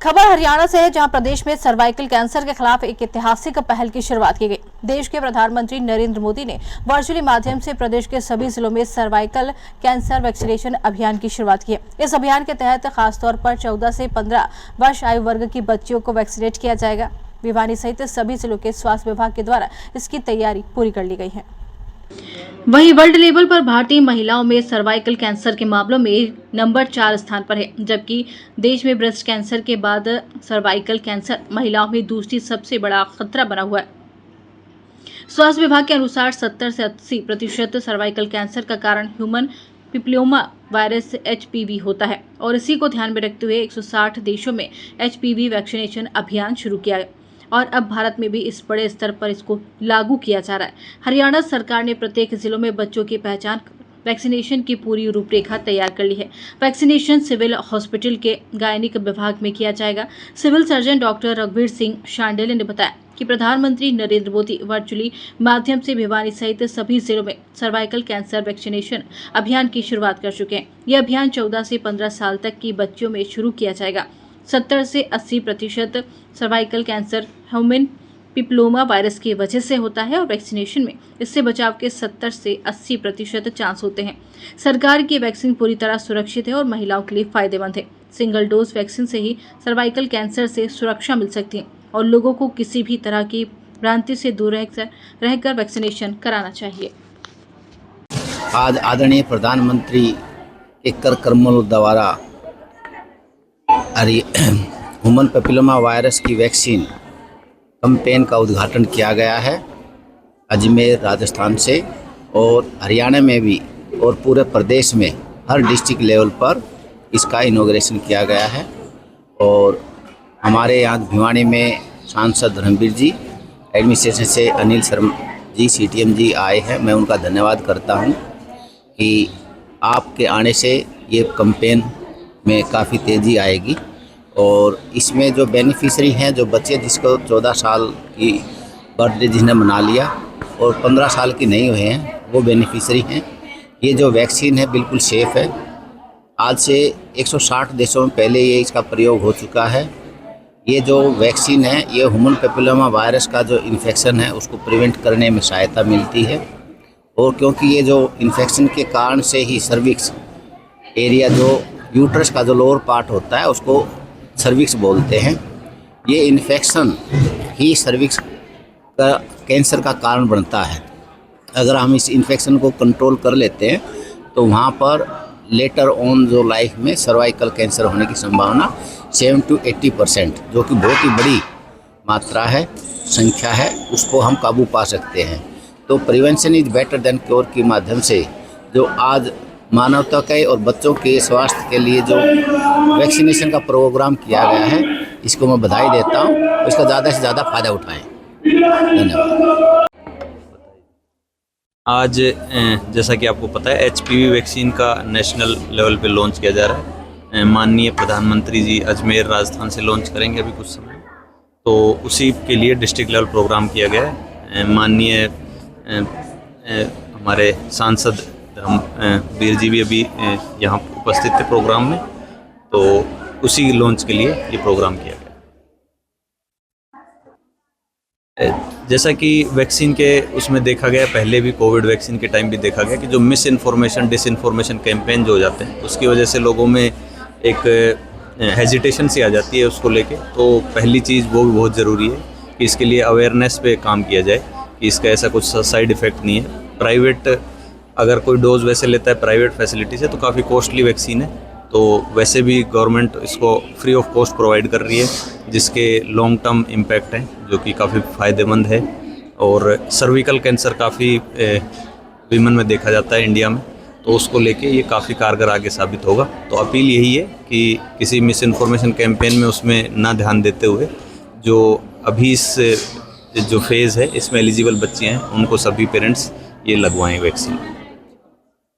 खबर हरियाणा से है, जहां प्रदेश में सर्वाइकल कैंसर के खिलाफ एक ऐतिहासिक पहल की शुरुआत की गई। देश के प्रधानमंत्री नरेंद्र मोदी ने वर्चुअली माध्यम से प्रदेश के सभी जिलों में सर्वाइकल कैंसर वैक्सीनेशन अभियान की शुरुआत की है। इस अभियान के तहत खासतौर पर 14 से 15 वर्ष आयु वर्ग की बच्चियों को वैक्सीनेट किया जाएगा। भिवानी सहित सभी जिलों के स्वास्थ्य विभाग के द्वारा इसकी तैयारी पूरी कर ली गई है। वहीं वर्ल्ड लेवल पर भारतीय महिलाओं में सर्वाइकल कैंसर के मामलों में नंबर 4 स्थान पर है, जबकि देश में ब्रेस्ट कैंसर के बाद सर्वाइकल कैंसर महिलाओं में दूसरी सबसे बड़ा खतरा बना हुआ है। स्वास्थ्य विभाग के अनुसार 70 से 80% सर्वाइकल कैंसर का कारण ह्यूमन पिपलोमा वायरस HPV होता है और इसी को ध्यान में रखते हुए 160 देशों में HPV वैक्सीनेशन अभियान शुरू किया है और अब भारत में भी इस बड़े स्तर पर इसको लागू किया जा रहा है। हरियाणा सरकार ने प्रत्येक जिलों में बच्चों की पहचान वैक्सीनेशन की पूरी रूपरेखा तैयार कर ली है। वैक्सीनेशन सिविल हॉस्पिटल के गायनिक विभाग में किया जाएगा। सिविल सर्जन डॉक्टर रघुवीर सिंह शांडिल्य ने बताया कि प्रधानमंत्री नरेंद्र मोदी वर्चुअली माध्यम से भिवानी सहित सभी जिलों में सर्वाइकल कैंसर वैक्सीनेशन अभियान की शुरुआत कर चुके हैं। यह अभियान 14 से 15 साल तक की बच्चियों में शुरू किया जाएगा। 70 से 80% सर्वाइकल कैंसर ह्यूमन पिपलोमा वायरस की वजह से होता है और वैक्सीनेशन में इससे बचाव के 70 से 80% चांस होते हैं। सरकार की वैक्सीन पूरी तरह सुरक्षित है और महिलाओं के लिए फायदेमंद है। सिंगल डोज वैक्सीन से ही सर्वाइकल कैंसर से सुरक्षा मिल सकती है और लोगों को किसी भी तरह की भ्रांति से दूर रहकर वैक्सीनेशन कराना चाहिए। आज आदरणीय प्रधानमंत्री के कर कर्मों द्वारा ह्यूमन पैपिलोमा वायरस की वैक्सीन कैंपेन का उद्घाटन किया गया है अजमेर राजस्थान से, और हरियाणा में भी और पूरे प्रदेश में हर डिस्ट्रिक्ट लेवल पर इसका इनॉग्रेशन किया गया है। और हमारे यहाँ भिवानी में सांसद रणबीर जी, एडमिनिस्ट्रेशन से अनिल शर्मा जी, CTM जी आए हैं। मैं उनका धन्यवाद करता हूँ कि आपके आने से ये कैंपेन में काफ़ी तेज़ी आएगी और इसमें जो बेनिफिशरी हैं, जो बच्चे जिसको 14 साल की बर्थडे जिसने मना लिया और 15 साल की नहीं हुए हैं, वो बेनिफिशरी हैं। ये जो वैक्सीन है बिल्कुल सेफ़ है। आज से 160 देशों में पहले ये इसका प्रयोग हो चुका है। ये जो वैक्सीन है, ये ह्यूमन पैपिलोमा वायरस का जो इन्फेक्शन है उसको प्रिवेंट करने में सहायता मिलती है। और क्योंकि ये जो इन्फेक्शन के कारण से ही सर्विक्स एरिया, जो यूट्रस का जो लोअर पार्ट होता है उसको सर्विक्स बोलते हैं, ये इन्फेक्शन ही सर्विक्स का कैंसर का कारण बनता है। अगर हम इस इन्फेक्शन को कंट्रोल कर लेते हैं तो वहाँ पर लेटर ऑन जो लाइफ में सर्वाइकल कैंसर होने की संभावना 7 to 80%, जो कि बहुत ही बड़ी मात्रा है, संख्या है, उसको हम काबू पा सकते हैं। तो prevention is better than cure के माध्यम से जो आज मानवता के और बच्चों के स्वास्थ्य के लिए जो वैक्सीनेशन का प्रोग्राम किया गया है, इसको मैं बधाई देता हूँ। इसका ज़्यादा से ज़्यादा फ़ायदा उठाएं। धन्यवाद। आज जैसा कि आपको पता है, HPV वैक्सीन का नेशनल लेवल पे लॉन्च किया जा रहा है। माननीय प्रधानमंत्री जी अजमेर राजस्थान से लॉन्च करेंगे अभी कुछ समय, तो उसी के लिए डिस्ट्रिक्ट लेवल प्रोग्राम किया गया है। माननीय हमारे सांसद वीर जी भी अभी यहाँ उपस्थित थे प्रोग्राम में, तो उसी लॉन्च के लिए ये प्रोग्राम किया गया। जैसा कि वैक्सीन के उसमें देखा गया, पहले भी कोविड वैक्सीन के टाइम भी देखा गया कि जो मिस इन्फॉर्मेशन डिसइन्फॉर्मेशन कैंपेन जो हो जाते हैं, उसकी वजह से लोगों में एक हेजिटेशन सी आ जाती है उसको लेके। तो पहली चीज़ वो भी बहुत ज़रूरी है कि इसके लिए अवेयरनेस पे काम किया जाए कि इसका ऐसा कुछ साइड इफ़ेक्ट नहीं है। प्राइवेट अगर कोई डोज वैसे लेता है प्राइवेट फैसिलिटी से, तो काफ़ी कॉस्टली वैक्सीन है, तो वैसे भी गवर्नमेंट इसको फ्री ऑफ कॉस्ट प्रोवाइड कर रही है, जिसके लॉन्ग टर्म इम्पैक्ट हैं जो कि काफ़ी फ़ायदेमंद है। और सर्विकल कैंसर काफ़ी वीमेन में देखा जाता है इंडिया में, तो उसको लेके ये काफ़ी कारगर आगे साबित होगा। तो अपील यही है कि किसी मिस इन्फॉर्मेशन कैंपेन में उसमें ना ध्यान देते हुए, जो अभी इस जो फेज़ है इसमें एलिजिबल बच्चे हैं उनको सभी पेरेंट्स ये लगवाएं वैक्सीन।